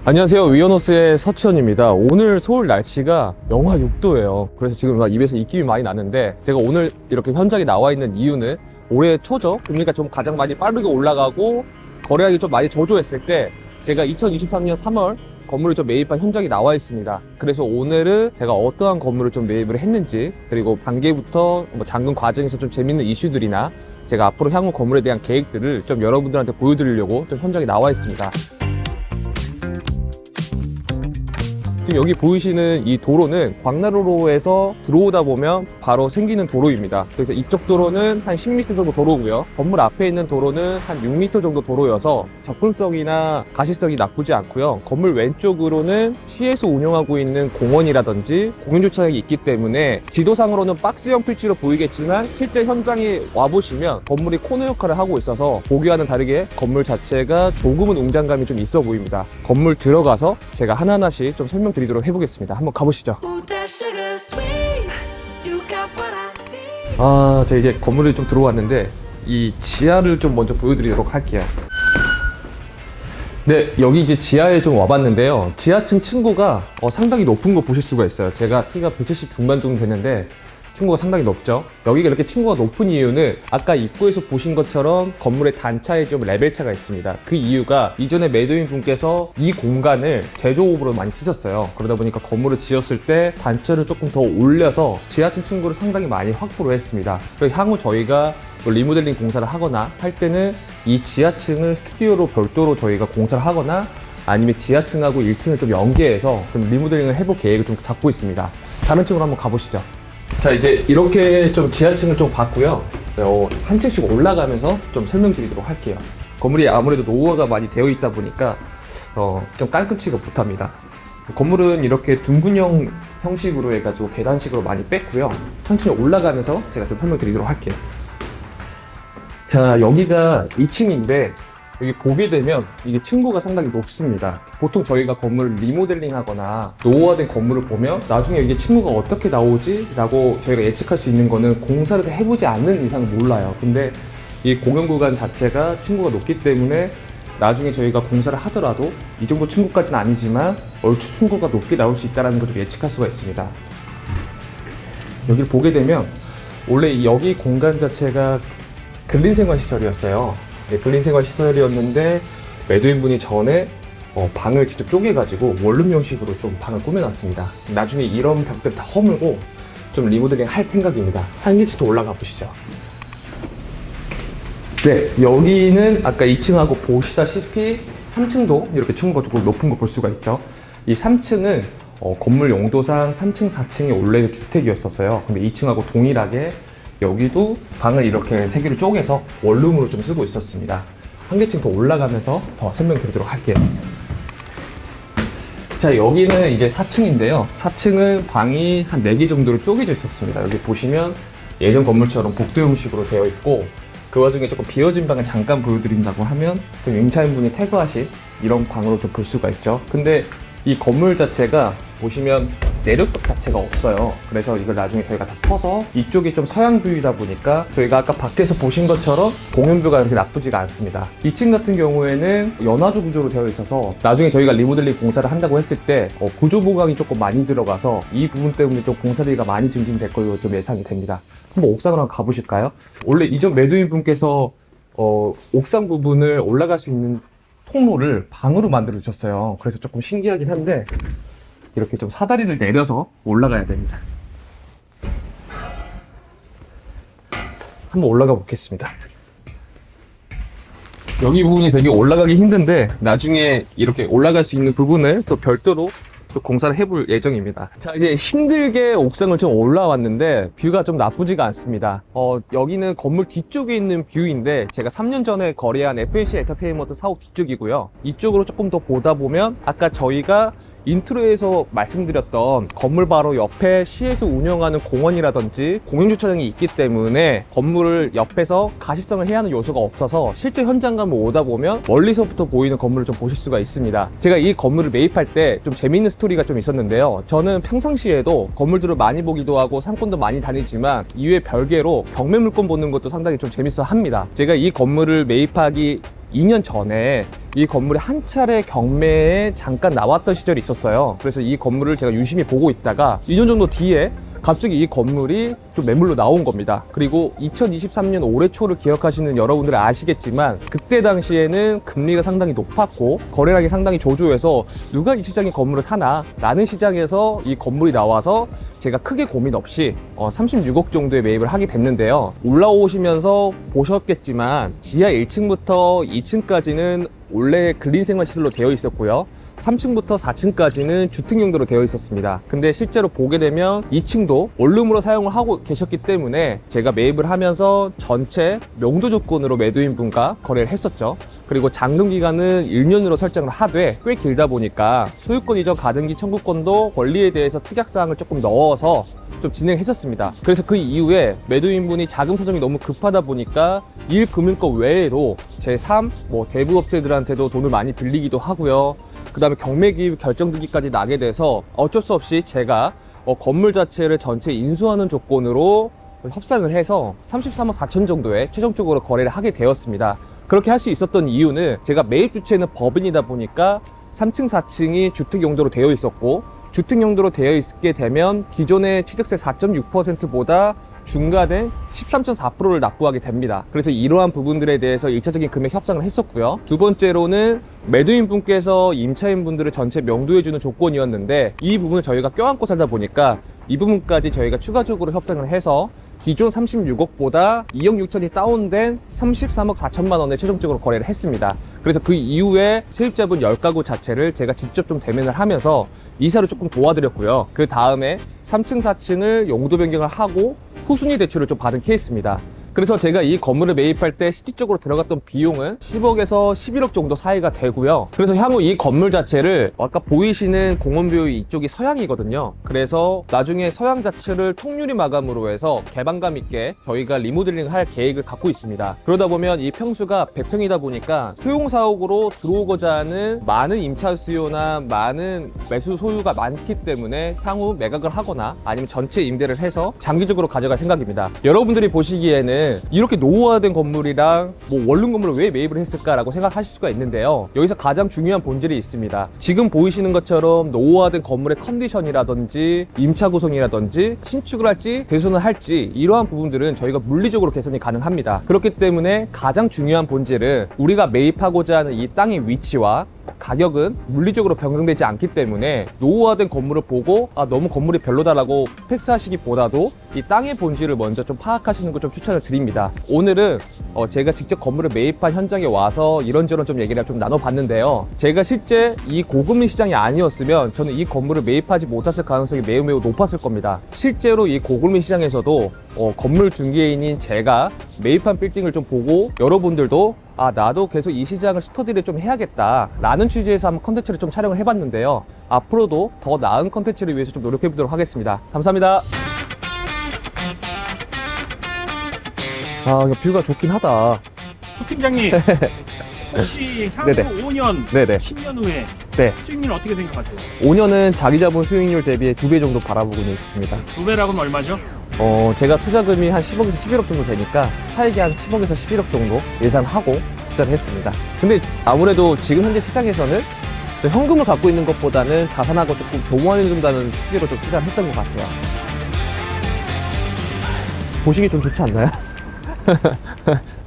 안녕하세요. 위어노스의 서치현입니다. 오늘 서울 날씨가 영하 6도예요. 그래서 지금 막 입에서 입김이 많이 나는데, 제가 오늘 이렇게 현장에 나와 있는 이유는 올해 초죠. 금리가 좀 가장 많이 빠르게 올라가고 거래량이 좀 많이 저조했을 때 제가 2023년 3월 건물을 좀 매입한 현장에 나와 있습니다. 그래서 오늘은 제가 어떠한 건물을 좀 매입을 했는지, 그리고 단계부터 잠금 과정에서 좀 재밌는 이슈들이나 제가 앞으로 향후 건물에 대한 계획들을 좀 여러분들한테 보여드리려고 좀 현장에 나와 있습니다. 지금 여기 보이시는 이 도로는 광나루로에서 들어오다 보면 바로 생기는 도로입니다. 그래서 이쪽 도로는 한 10m 정도 도로고요. 건물 앞에 있는 도로는 한 6m 정도 도로여서 접근성이나 가시성이 나쁘지 않고요. 건물 왼쪽으로는 시에서 운영하고 있는 공원이라든지 공영주차장이 있기 때문에 지도상으로는 박스형 필지로 보이겠지만 실제 현장에 와보시면 건물이 코너 역할을 하고 있어서 보기와는 다르게 건물 자체가 조금은 웅장감이 좀 있어 보입니다. 건물 들어가서 제가 하나하나씩 좀 설명드리도록 해보겠습니다. 한번 가보시죠. 저 이제 건물에 좀 들어왔는데 이 지하를 좀 먼저 보여드리도록 할게요. 네, 여기 이제 지하에 좀 와봤는데요. 지하층 층고가 상당히 높은 거 보실 수가 있어요. 제가 키가 170 중반 정도 되는데 층고가 상당히 높죠. 여기가 이렇게 층고가 높은 이유는 아까 입구에서 보신 것처럼 건물의 단차에 좀 레벨차가 있습니다. 그 이유가 이전에 매도인 분께서 이 공간을 제조업으로 많이 쓰셨어요. 그러다 보니까 건물을 지었을 때 단차를 조금 더 올려서 지하층 층고를 상당히 많이 확보를 했습니다. 그래서 향후 저희가 리모델링 공사를 하거나 할 때는 이 지하층을 스튜디오로 별도로 저희가 공사를 하거나 아니면 지하층하고 1층을 좀 연계해서 좀 리모델링을 해볼 계획을 좀 잡고 있습니다. 다른 층으로 한번 가보시죠. 자, 이제 이렇게 좀 지하층을 좀 봤고요. 한 층씩 올라가면서 좀 설명드리도록 할게요. 건물이 아무래도 노후화가 많이 되어 있다 보니까 좀 깔끔치가 못합니다. 건물은 이렇게 둥근형 형식으로 해가지고 계단식으로 많이 뺐고요. 천천히 올라가면서 제가 좀 설명드리도록 할게요. 자, 여기가 2층인데 여기 보게 되면 이게 층고가 상당히 높습니다. 보통 저희가 건물을 리모델링 하거나 노후화된 건물을 보면 나중에 이게 층고가 어떻게 나오지? 라고 저희가 예측할 수 있는 거는 공사를 해보지 않는 이상 몰라요. 근데 이 공연 구간 자체가 층고가 높기 때문에 나중에 저희가 공사를 하더라도 이 정도 층고까지는 아니지만 얼추 층고가 높게 나올 수 있다는 것을 예측할 수가 있습니다. 여기를 보게 되면 원래 여기 공간 자체가 근린생활시설이었어요. 네, 근린생활시설이었는데 매도인분이 전에 방을 직접 쪼개가지고 원룸 형식으로 좀 방을 꾸며놨습니다. 나중에 이런 벽들 다 허물고 좀 리모델링 할 생각입니다. 한 개씩 더 올라가 보시죠. 네, 여기는 아까 2층하고 보시다시피 3층도 이렇게 층고가 조금 높은 거 볼 수가 있죠. 이 3층은 건물 용도상 3층, 4층이 원래 주택이었었어요. 근데 2층하고 동일하게 여기도 방을 이렇게 3개를 쪼개서 원룸으로 좀 쓰고 있었습니다. 한 개층 더 올라가면서 더 설명드리도록 할게요. 자, 여기는 이제 4층인데요. 4층은 방이 한 4개 정도로 쪼개져 있었습니다. 여기 보시면 예전 건물처럼 복도 형식으로 되어 있고, 그 와중에 조금 비어진 방을 잠깐 보여드린다고 하면 좀 임차인분이 퇴거하신 이런 방으로 좀 볼 수가 있죠. 근데 이 건물 자체가 보시면 내력벽 자체가 없어요. 그래서 이걸 나중에 저희가 다 퍼서 이쪽이 좀 서양 뷰이다 보니까 저희가 아까 밖에서 보신 것처럼 공연뷰가 그렇게 나쁘지가 않습니다. 2층 같은 경우에는 연화조 구조로 되어 있어서 나중에 저희가 리모델링 공사를 한다고 했을 때 구조 보강이 조금 많이 들어가서 이 부분 때문에 좀 공사비가 많이 증진될 걸로 좀 예상이 됩니다. 한번 옥상으로 한번 가보실까요? 원래 이전 매도인 분께서 옥상 부분을 올라갈 수 있는 통로를 방으로 만들어 주셨어요. 그래서 조금 신기하긴 한데 이렇게 좀 사다리를 내려서 올라가야 됩니다. 한번 올라가 보겠습니다. 여기 부분이 되게 올라가기 힘든데 나중에 이렇게 올라갈 수 있는 부분을 또 별도로 또 공사를 해볼 예정입니다. 자, 이제 힘들게 옥상을 좀 올라왔는데 뷰가 좀 나쁘지가 않습니다. 여기는 건물 뒤쪽에 있는 뷰인데 제가 3년 전에 거래한 FNC 엔터테인먼트 사옥 뒤쪽이고요. 이쪽으로 조금 더 보다 보면 아까 저희가 인트로에서 말씀드렸던 건물 바로 옆에 시에서 운영하는 공원이라든지 공영주차장이 있기 때문에 건물을 옆에서 가시성을 해야 하는 요소가 없어서 실제 현장감을 오다 보면 멀리서부터 보이는 건물을 좀 보실 수가 있습니다. 제가 이 건물을 매입할 때 좀 재미있는 스토리가 좀 있었는데요. 저는 평상시에도 건물들을 많이 보기도 하고 상권도 많이 다니지만 이외 별개로 경매 물건 보는 것도 상당히 좀 재밌어 합니다. 제가 이 건물을 매입하기 2년 전에 이 건물이 한 차례 경매에 잠깐 나왔던 시절이 있었어요. 그래서 이 건물을 제가 유심히 보고 있다가 2년 정도 뒤에 갑자기 이 건물이 좀 매물로 나온 겁니다. 그리고 2023년 올해 초를 기억하시는 여러분들은 아시겠지만 그때 당시에는 금리가 상당히 높았고 거래량이 상당히 조조해서 누가 이 시장에 건물을 사나 라는 시장에서 이 건물이 나와서 제가 크게 고민 없이 36억 정도의 매입을 하게 됐는데요. 올라오시면서 보셨겠지만 지하 1층부터 2층까지는 원래 근린생활시설로 되어 있었고요. 3층부터 4층까지는 주택용도로 되어 있었습니다. 근데 실제로 보게 되면 2층도 원룸으로 사용을 하고 계셨기 때문에 제가 매입을 하면서 전체 명도 조건으로 매도인분과 거래를 했었죠. 그리고 잔금 기간은 1년으로 설정을 하되 꽤 길다 보니까 소유권 이전 가등기 청구권도 권리에 대해서 특약사항을 조금 넣어서 좀 진행했었습니다. 그래서 그 이후에 매도인분이 자금 사정이 너무 급하다 보니까 일금융권 외에도 제3 대부업체들한테도 돈을 많이 빌리기도 하고요. 그 다음에 경매기입 결정등기까지 나게 돼서 어쩔 수 없이 제가 건물 자체를 전체 인수하는 조건으로 협상을 해서 33억 4천 정도에 최종적으로 거래를 하게 되었습니다. 그렇게 할 수 있었던 이유는 제가 매입 주체는 법인이다 보니까 3층, 4층이 주택 용도로 되어 있었고 주택 용도로 되어 있게 되면 기존의 취득세 4.6%보다 중과된 13.4%를 납부하게 됩니다. 그래서 이러한 부분들에 대해서 1차적인 금액 협상을 했었고요. 두 번째로는 매도인분께서 임차인분들을 전체 명도해주는 조건이었는데 이 부분을 저희가 껴안고 살다 보니까 이 부분까지 저희가 추가적으로 협상을 해서 기존 36억보다 2억 6천이 다운된 33억 4천만 원에 최종적으로 거래를 했습니다. 그래서 그 이후에 세입자분 10가구 자체를 제가 직접 좀 대면을 하면서 이사를 조금 도와드렸고요. 그 다음에 3층, 4층을 용도 변경을 하고 후순위 대출을 좀 받은 케이스입니다. 그래서 제가 이 건물을 매입할 때 실질적으로 들어갔던 비용은 10억에서 11억 정도 사이가 되고요. 그래서 향후 이 건물 자체를 아까 보이시는 공원뷰 이쪽이 서양이거든요. 그래서 나중에 서양 자체를 통유리 마감으로 해서 개방감 있게 저희가 리모델링 할 계획을 갖고 있습니다. 그러다 보면 이 평수가 100평이다 보니까 소용사옥으로 들어오고자 하는 많은 임차 수요나 많은 매수 소유가 많기 때문에 향후 매각을 하거나 아니면 전체 임대를 해서 장기적으로 가져갈 생각입니다. 여러분들이 보시기에는 이렇게 노후화된 건물이랑 원룸 건물을 왜 매입을 했을까라고 생각하실 수가 있는데요. 여기서 가장 중요한 본질이 있습니다. 지금 보이시는 것처럼 노후화된 건물의 컨디션이라든지 임차 구성이라든지 신축을 할지 대손을 할지 이러한 부분들은 저희가 물리적으로 개선이 가능합니다. 그렇기 때문에 가장 중요한 본질은 우리가 매입하고자 하는 이 땅의 위치와 가격은 물리적으로 변경되지 않기 때문에 노후화된 건물을 보고 너무 건물이 별로다라고 패스하시기보다도 이 땅의 본질을 먼저 좀 파악하시는 걸 좀 추천을 드립니다. 오늘은 제가 직접 건물을 매입한 현장에 와서 이런저런 좀 얘기를 좀 나눠봤는데요. 제가 실제 이 고금리 시장이 아니었으면 저는 이 건물을 매입하지 못했을 가능성이 매우 높았을 겁니다. 실제로 이 고금리 시장에서도 건물 중개인인 제가 매입한 빌딩을 좀 보고 여러분들도 나도 계속 이 시장을 스터디를 좀 해야겠다 라는 취지에서 한번 컨텐츠를 좀 촬영을 해봤는데요. 앞으로도 더 나은 컨텐츠를 위해서 좀 노력해보도록 하겠습니다. 감사합니다. 뷰가 좋긴 하다. 소 팀장님, 혹시 향후 네네. 5년, 네네. 10년 후에 네. 수익률 어떻게 생각하세요? 5년은 자기 자본 수익률 대비해 2배 정도 바라보고 있습니다. 2배라고 하면 얼마죠? 제가 투자금이 한 10억에서 11억 정도 되니까 차익이 한 10억에서 11억 정도 예상하고 투자를 했습니다. 근데 아무래도 지금 현재 시장에서는 현금을 갖고 있는 것보다는 자산하고 조금 교환해준다는 취지로 좀 투자를 했던 것 같아요. 보시기 좀 좋지 않나요?